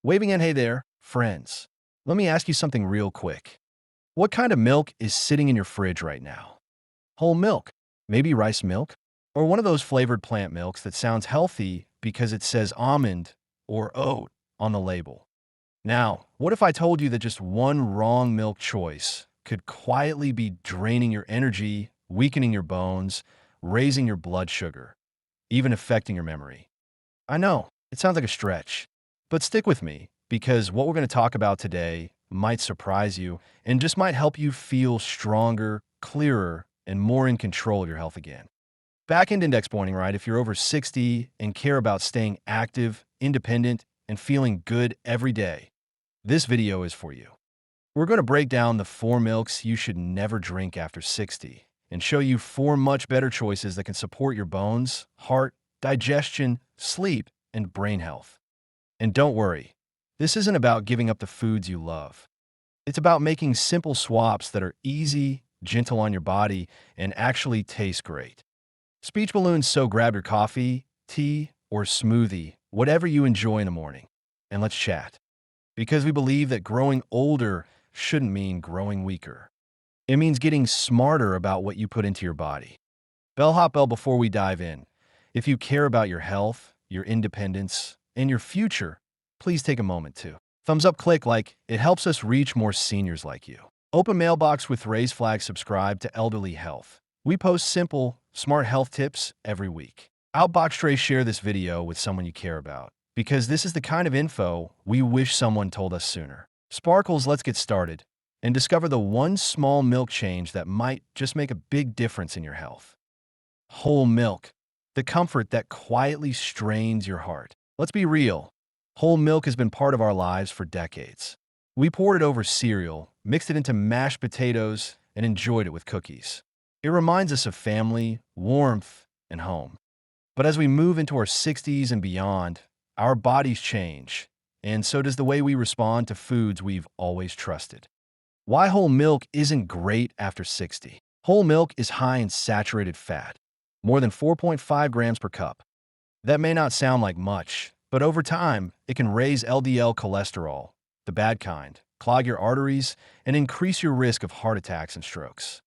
Waving in, hey there, friends. Let me ask you something real quick. What kind of milk is sitting in your fridge right now? Whole milk, maybe rice milk, or one of those flavored plant milks that sounds healthy because it says almond or oat on the label. Now, what if I told you that just one wrong milk choice could quietly be draining your energy, weakening your bones, raising your blood sugar, even affecting your memory? I know, it sounds like a stretch, but stick with me because what we're going to talk about today might surprise you and just might help you feel stronger, clearer, and more in control of your health again. Back-end index pointing, right? If you're over 60 and care about staying active, independent, and feeling good every day, this video is for you. We're going to break down the 4 milks you should never drink after 60 and show you 4 much better choices that can support your bones, heart, digestion, sleep, and brain health. And don't worry, this isn't about giving up the foods you love. It's about making simple swaps that are easy, gentle on your body, and actually taste great. Speech balloons, so grab your coffee, tea, or smoothie, whatever you enjoy in the morning, and let's chat. Because we believe that growing older shouldn't mean growing weaker. It means getting smarter about what you put into your body. Bellhop bell before we dive in. If you care about your health, your independence, and your future, please take a moment to thumbs up, click like. It helps us reach more seniors like you. Open mailbox with raised flag. Subscribe to Elderly Health. We post simple, smart health tips every week. Outbox tray, share this video with someone you care about, because this is the kind of info we wish someone told us sooner. Sparkles, let's get started and discover the one small milk change that might just make a big difference in your health. Whole milk, the comfort that quietly strains your heart. Let's be real. Whole milk has been part of our lives for decades. We poured it over cereal, mixed it into mashed potatoes, and enjoyed it with cookies. It reminds us of family, warmth, and home. But as we move into our 60s and beyond, our bodies change, and so does the way we respond to foods we've always trusted. Why whole milk isn't great after 60? Whole milk is high in saturated fat, more than 4.5 grams per cup. That may not sound like much, but over time, it can raise LDL cholesterol, the bad kind, clog your arteries, and increase your risk of heart attacks and strokes.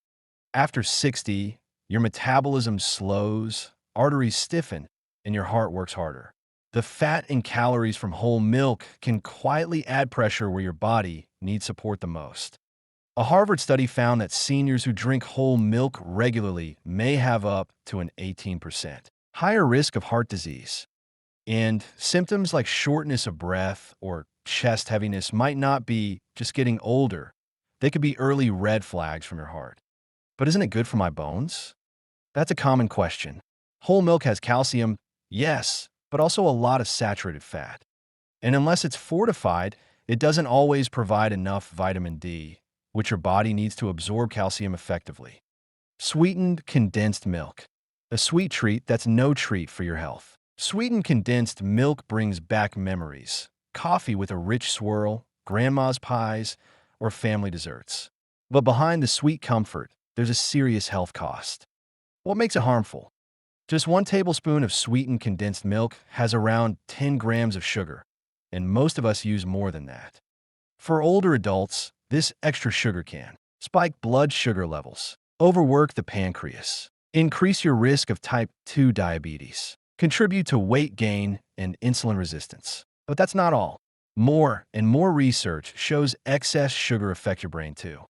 After 60, your metabolism slows, arteries stiffen, and your heart works harder. The fat and calories from whole milk can quietly add pressure where your body needs support the most. A Harvard study found that seniors who drink whole milk regularly may have up to an 18% higher risk of heart disease. And symptoms like shortness of breath or chest heaviness might not be just getting older. They could be early red flags from your heart. But isn't it good for my bones? That's a common question. Whole milk has calcium, yes, but also a lot of saturated fat. And unless it's fortified, it doesn't always provide enough vitamin D, which your body needs to absorb calcium effectively. Sweetened condensed milk. A sweet treat that's no treat for your health. Sweetened condensed milk brings back memories. Coffee with a rich swirl, grandma's pies, or family desserts. But behind the sweet comfort, there's a serious health cost. What makes it harmful? Just 1 tablespoon of sweetened condensed milk has around 10 grams of sugar, and most of us use more than that. For older adults, this extra sugar can spike blood sugar levels, overwork the pancreas, increase your risk of type 2 diabetes, contribute to weight gain and insulin resistance. But that's not all. More and more research shows excess sugar affects your brain too.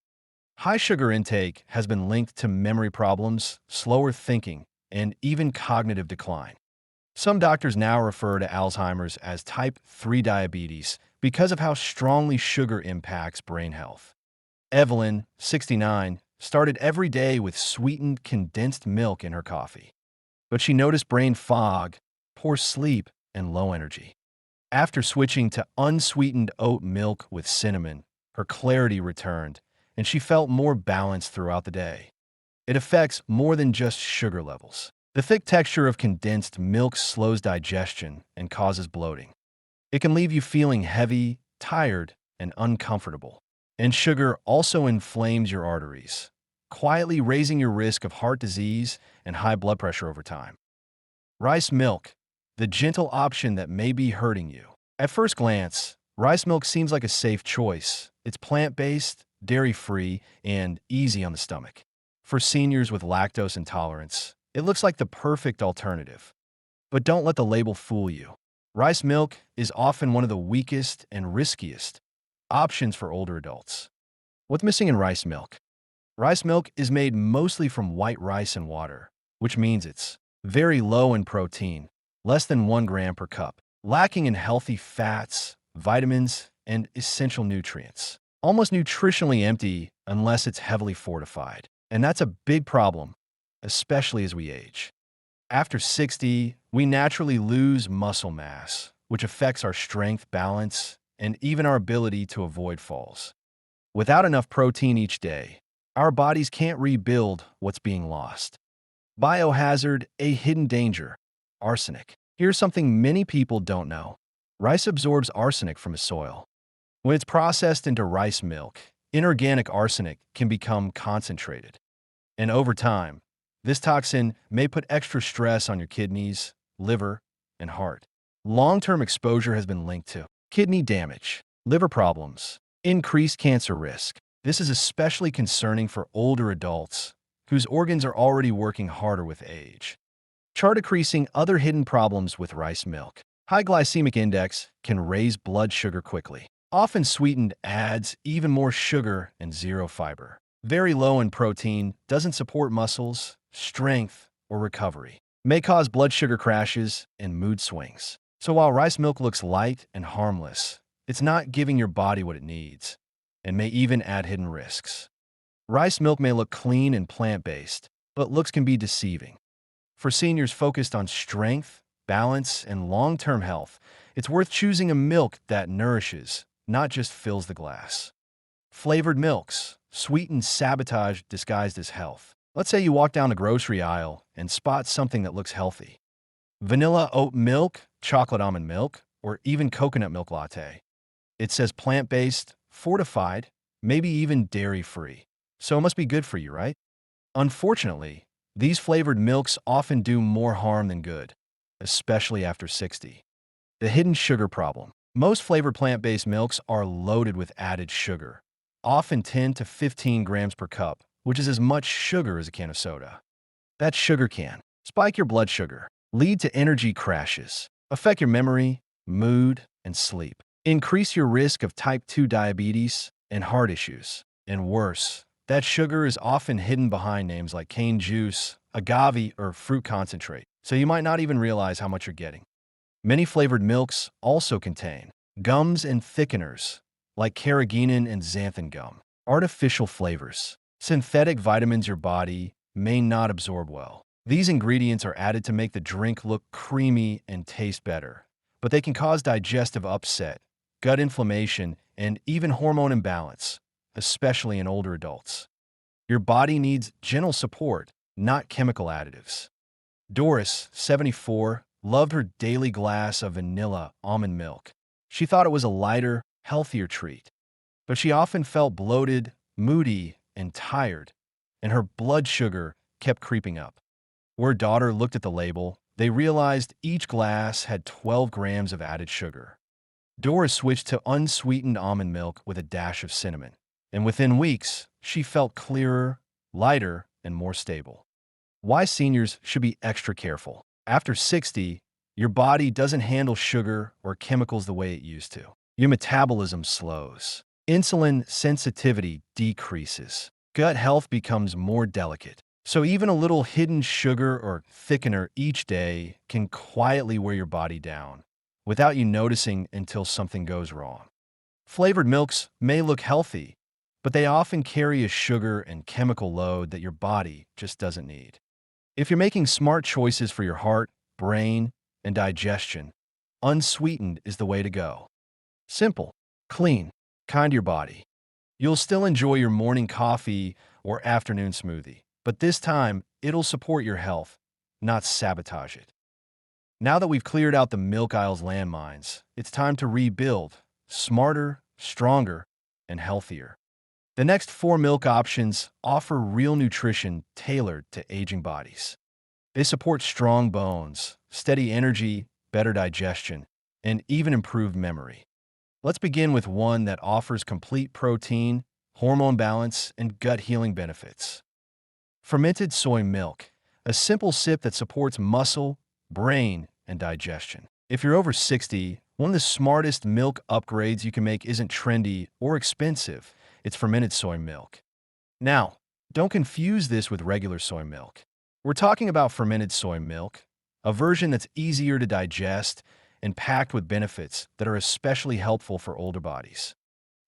High sugar intake has been linked to memory problems, slower thinking, and even cognitive decline. Some doctors now refer to Alzheimer's as type 3 diabetes because of how strongly sugar impacts brain health. Evelyn, 69, started every day with sweetened condensed milk in her coffee. But she noticed brain fog, poor sleep, and low energy. After switching to unsweetened oat milk with cinnamon, her clarity returned, and she felt more balanced throughout the day. It affects more than just sugar levels. The thick texture of condensed milk slows digestion and causes bloating. It can leave you feeling heavy, tired, and uncomfortable. And sugar also inflames your arteries, quietly raising your risk of heart disease and high blood pressure over time. Rice milk, the gentle option that may be hurting you. At first glance, Rice milk seems like a safe choice. It's plant-based, dairy-free, and easy on the stomach. For seniors with lactose intolerance, it looks like the perfect alternative. But don't let the label fool you. Rice milk is often one of the weakest and riskiest options for older adults. What's missing in rice milk? Rice milk is made mostly from white rice and water, which means it's very low in protein, less than 1 gram per cup, lacking in healthy fats, vitamins, and essential nutrients. Almost nutritionally empty unless it's heavily fortified. And that's a big problem, especially as we age. After 60, we naturally lose muscle mass, which affects our strength, balance, and even our ability to avoid falls. Without enough protein each day, our bodies can't rebuild what's being lost. Biohazard, a hidden danger. Arsenic. Here's something many people don't know. Rice absorbs arsenic from its soil. When it's processed into rice milk, inorganic arsenic can become concentrated. And over time, this toxin may put extra stress on your kidneys, liver, and heart. Long-term exposure has been linked to kidney damage, liver problems, increased cancer risk. This is especially concerning for older adults whose organs are already working harder with age. Chart decreasing other hidden problems with rice milk. High glycemic index can raise blood sugar quickly. Often sweetened adds even more sugar and zero fiber. Very low in protein, doesn't support muscles, strength, or recovery. May cause blood sugar crashes and mood swings. So while rice milk looks light and harmless, it's not giving your body what it needs, and may even add hidden risks. Rice milk may look clean and plant-based, but looks can be deceiving. For seniors focused on strength, balance, and long-term health, it's worth choosing a milk that nourishes, not just fills the glass. Flavored milks, sweetened sabotage disguised as health. Let's say you walk down the grocery aisle and spot something that looks healthy. Vanilla oat milk, chocolate almond milk, or even coconut milk latte. It says plant-based, fortified, maybe even dairy-free. So it must be good for you, right? Unfortunately, these flavored milks often do more harm than good, especially after 60. The hidden sugar problem. Most flavored plant-based milks are loaded with added sugar, often 10 to 15 grams per cup, which is as much sugar as a can of soda. That sugar can spike your blood sugar, lead to energy crashes, affect your memory, mood, and sleep, increase your risk of type 2 diabetes and heart issues. And worse, that sugar is often hidden behind names like cane juice, agave, or fruit concentrate, so you might not even realize how much you're getting. Many flavored milks also contain gums and thickeners, like carrageenan and xanthan gum, artificial flavors, synthetic vitamins your body may not absorb well. These ingredients are added to make the drink look creamy and taste better, but they can cause digestive upset, gut inflammation, and even hormone imbalance, especially in older adults. Your body needs gentle support, not chemical additives. Doris, 74, loved her daily glass of vanilla almond milk. She thought it was a lighter, healthier treat, but she often felt bloated, moody, and tired, and her blood sugar kept creeping up. When her daughter looked at the label, they realized each glass had 12 grams of added sugar. Doris switched to unsweetened almond milk with a dash of cinnamon, and within weeks, she felt clearer, lighter, and more stable. Why seniors should be extra careful. After 60, your body doesn't handle sugar or chemicals the way it used to. Your metabolism slows. Insulin sensitivity decreases. Gut health becomes more delicate. So even a little hidden sugar or thickener each day can quietly wear your body down without you noticing until something goes wrong. Flavored milks may look healthy, but they often carry a sugar and chemical load that your body just doesn't need. If you're making smart choices for your heart, brain, and digestion, unsweetened is the way to go. Simple, clean, kind to your body. You'll still enjoy your morning coffee or afternoon smoothie, but this time it'll support your health, not sabotage it. Now that we've cleared out the milk aisle's landmines, it's time to rebuild, smarter, stronger, and healthier. The next 4 milk options offer real nutrition tailored to aging bodies. They support strong bones, steady energy, better digestion, and even improved memory. Let's begin with one that offers complete protein, hormone balance, and gut healing benefits. Fermented soy milk, a simple sip that supports muscle, brain, and digestion. If you're over 60, one of the smartest milk upgrades you can make isn't trendy or expensive. It's fermented soy milk. Now, don't confuse this with regular soy milk. We're talking about fermented soy milk, a version that's easier to digest and packed with benefits that are especially helpful for older bodies.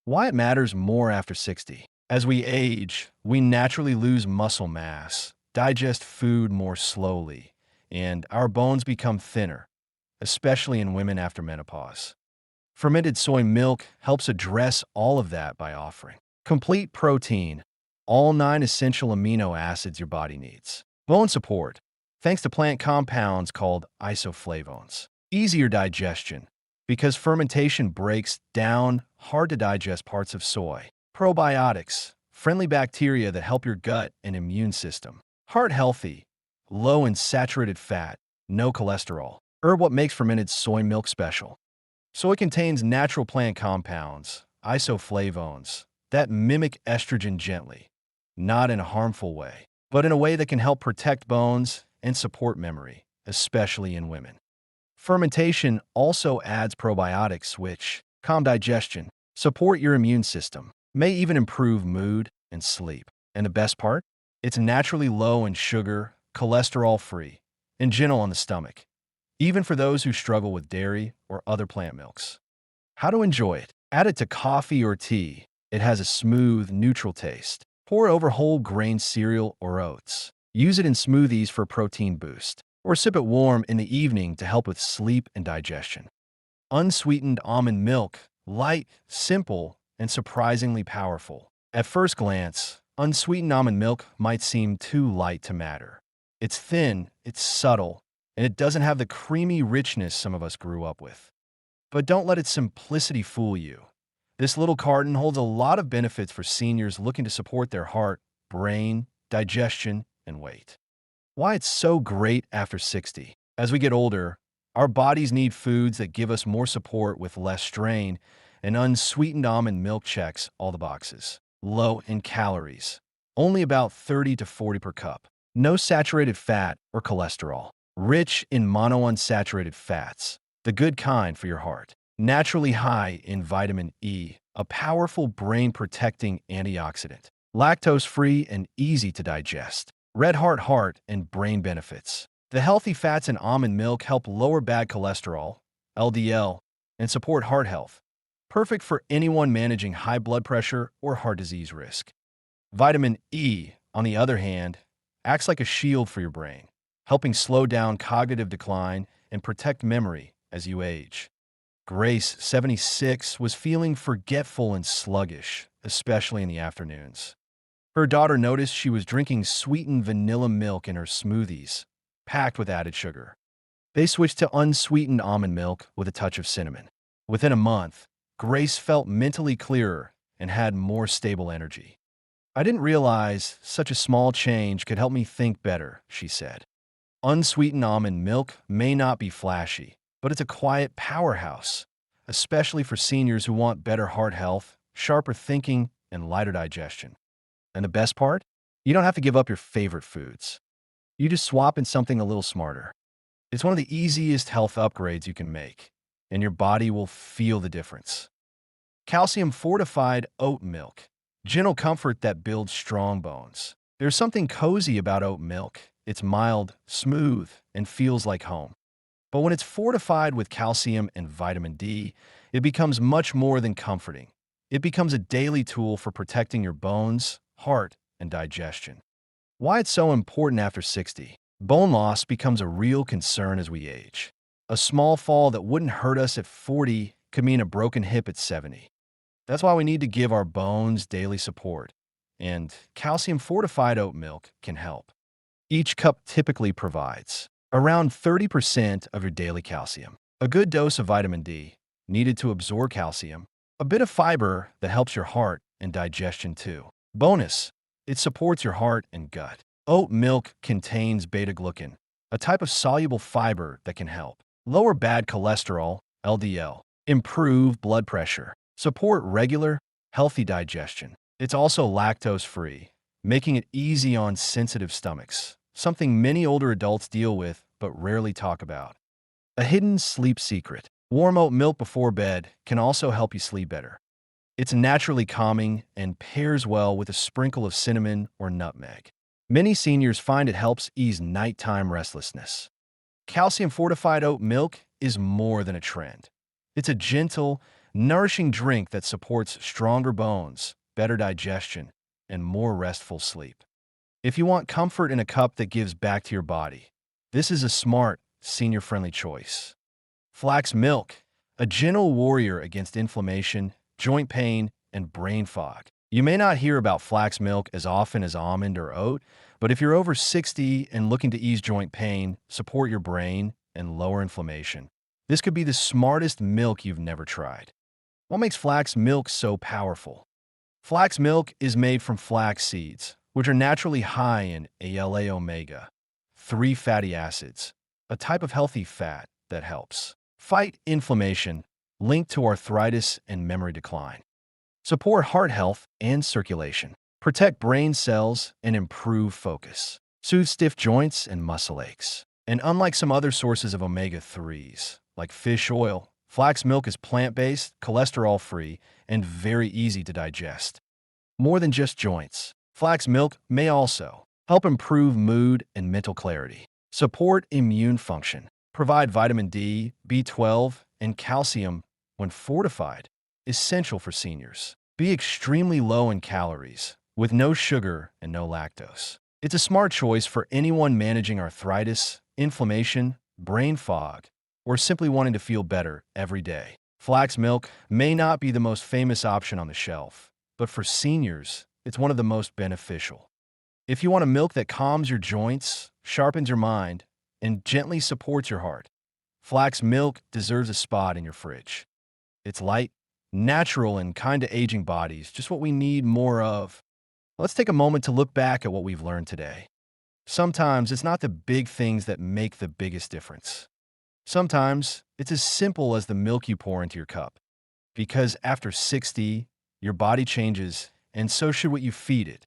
Why it matters more after 60. As we age, we naturally lose muscle mass, digest food more slowly, and our bones become thinner, especially in women after menopause. Fermented soy milk helps address all of that by offering complete protein, all 9 essential amino acids your body needs. Bone support, thanks to plant compounds called isoflavones. Easier digestion, because fermentation breaks down hard-to-digest parts of soy. Probiotics, friendly bacteria that help your gut and immune system. Heart healthy, low in saturated fat, no cholesterol. What makes fermented soy milk special? So it contains natural plant compounds, isoflavones, that mimic estrogen gently, not in a harmful way, but in a way that can help protect bones and support memory, especially in women. Fermentation also adds probiotics which calm digestion, support your immune system, may even improve mood and sleep. And the best part? It's naturally low in sugar, cholesterol-free, and gentle on the stomach, even for those who struggle with dairy or other plant milks. How to enjoy it? Add it to coffee or tea. It has a smooth, neutral taste. Pour it over whole grain cereal or oats. Use it in smoothies for a protein boost, or sip it warm in the evening to help with sleep and digestion. Unsweetened almond milk, light, simple, and surprisingly powerful. At first glance, unsweetened almond milk might seem too light to matter. It's thin, it's subtle, and it doesn't have the creamy richness some of us grew up with. But don't let its simplicity fool you. This little carton holds a lot of benefits for seniors looking to support their heart, brain, digestion, and weight. Why it's so great after 60. As we get older, our bodies need foods that give us more support with less strain, and unsweetened almond milk checks all the boxes. Low in calories, only about 30 to 40 per cup. No saturated fat or cholesterol. Rich in monounsaturated fats, the good kind for your heart. Naturally high in vitamin E, a powerful brain-protecting antioxidant. Lactose-free and easy to digest. Red heart and brain benefits. The healthy fats in almond milk help lower bad cholesterol, LDL, and support heart health. Perfect for anyone managing high blood pressure or heart disease risk. Vitamin E, on the other hand, acts like a shield for your brain, helping slow down cognitive decline and protect memory as you age. Grace, 76, was feeling forgetful and sluggish, especially in the afternoons. Her daughter noticed she was drinking sweetened vanilla milk in her smoothies, packed with added sugar. They switched to unsweetened almond milk with a touch of cinnamon. Within a month, Grace felt mentally clearer and had more stable energy. I didn't realize such a small change could help me think better, she said. Unsweetened almond milk may not be flashy, but it's a quiet powerhouse, especially for seniors who want better heart health, sharper thinking, and lighter digestion. And the best part? You don't have to give up your favorite foods. You just swap in something a little smarter. It's one of the easiest health upgrades you can make, and your body will feel the difference. Calcium-fortified oat milk. Gentle comfort that builds strong bones. There's something cozy about oat milk. It's mild, smooth, and feels like home. But when it's fortified with calcium and vitamin D, it becomes much more than comforting. It becomes a daily tool for protecting your bones, heart, and digestion. Why it's so important after 60. Bone loss becomes a real concern as we age. A small fall that wouldn't hurt us at 40 could mean a broken hip at 70. That's why we need to give our bones daily support, and calcium-fortified oat milk can help. Each cup typically provides around 30% of your daily calcium, a good dose of vitamin D needed to absorb calcium, a bit of fiber that helps your heart and digestion too. Bonus, it supports your heart and gut. Oat milk contains beta-glucan, a type of soluble fiber that can help lower bad cholesterol, LDL, improve blood pressure, support regular, healthy digestion. It's also lactose-free, making it easy on sensitive stomachs, something many older adults deal with but rarely talk about. A hidden sleep secret. Warm oat milk before bed can also help you sleep better. It's naturally calming and pairs well with a sprinkle of cinnamon or nutmeg. Many seniors find it helps ease nighttime restlessness. Calcium-fortified oat milk is more than a trend. It's a gentle, nourishing drink that supports stronger bones, better digestion, and more restful sleep. If you want comfort in a cup that gives back to your body, this is a smart, senior-friendly choice. Flax milk, a gentle warrior against inflammation, joint pain, and brain fog. You may not hear about flax milk as often as almond or oat, but if you're over 60 and looking to ease joint pain, support your brain, and lower inflammation, this could be the smartest milk you've never tried. What makes flax milk so powerful? Flax milk is made from flax seeds, which are naturally high in ALA omega, 3 fatty acids, a type of healthy fat that helps fight inflammation linked to arthritis and memory decline, support heart health and circulation, protect brain cells and improve focus, soothe stiff joints and muscle aches. And unlike some other sources of omega-3s, like fish oil, flax milk is plant-based, cholesterol-free, and very easy to digest. More than just joints, flax milk may also help improve mood and mental clarity, support immune function, provide vitamin D, B12, and calcium when fortified, essential for seniors. Be extremely low in calories, with no sugar and no lactose. It's a smart choice for anyone managing arthritis, inflammation, brain fog, or simply wanting to feel better every day. Flax milk may not be the most famous option on the shelf, but for seniors, it's one of the most beneficial. If you want a milk that calms your joints, sharpens your mind, and gently supports your heart, flax milk deserves a spot in your fridge. It's light, natural, and kind to aging bodies, just what we need more of. Let's take a moment to look back at what we've learned today. Sometimes it's not the big things that make the biggest difference. Sometimes it's as simple as the milk you pour into your cup. Because after 60, your body changes, and so should what you feed it.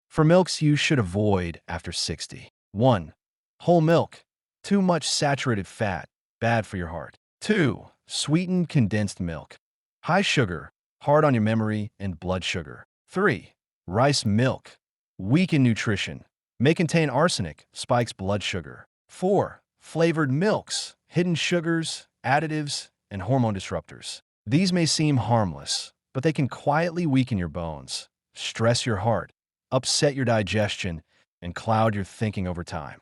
For milks you should avoid after 60. 1. Whole milk. Too much saturated fat, bad for your heart. 2. Sweetened condensed milk. High sugar, hard on your memory and blood sugar. 3. Rice milk. Weak in nutrition. May contain arsenic, spikes blood sugar. 4. Flavored milks. Hidden sugars, additives, and hormone disruptors. These may seem harmless, but they can quietly weaken your bones, stress your heart, upset your digestion, and cloud your thinking over time.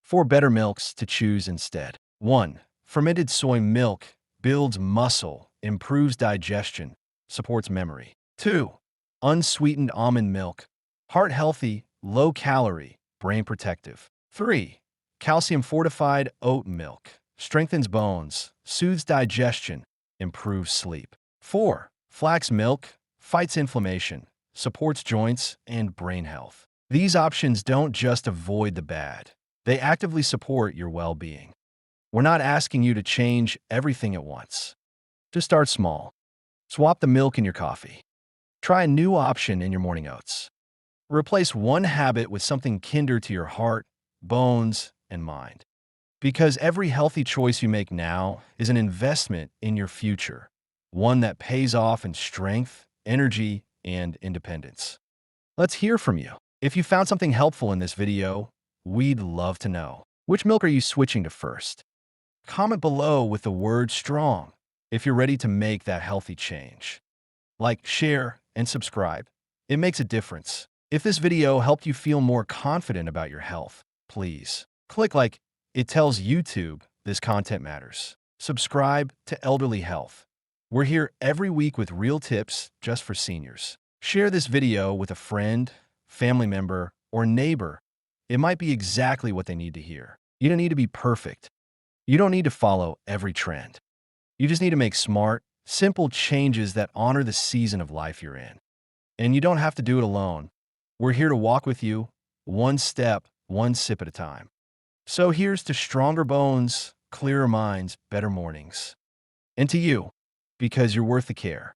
4 better milks to choose instead. 1. Fermented soy milk builds muscle, improves digestion, supports memory. 2. Unsweetened almond milk, heart-healthy, low-calorie, brain-protective. 3. Calcium-fortified oat milk, strengthens bones, soothes digestion, improves sleep. 4. Flax milk, fights inflammation, supports joints and brain health. These options don't just avoid the bad, they actively support your well-being. We're not asking you to change everything at once. Just start small. Swap the milk in your coffee. Try a new option in your morning oats. Replace one habit with something kinder to your heart, bones, and mind. Because every healthy choice you make now is an investment in your future, one that pays off in strength, energy, and independence. Let's hear from you. If you found something helpful in this video, we'd love to know. Which milk are you switching to first? Comment below with the word strong if you're ready to make that healthy change. Like, share, and subscribe. It makes a difference. If this video helped you feel more confident about your health, please click like. It tells YouTube this content matters. Subscribe to Elderly Health. We're here every week with real tips just for seniors. Share this video with a friend, family member, or neighbor. It might be exactly what they need to hear. You don't need to be perfect. You don't need to follow every trend. You just need to make smart, simple changes that honor the season of life you're in. And you don't have to do it alone. We're here to walk with you, one step, one sip at a time. So here's to stronger bones, clearer minds, better mornings. And to you, because you're worth the care.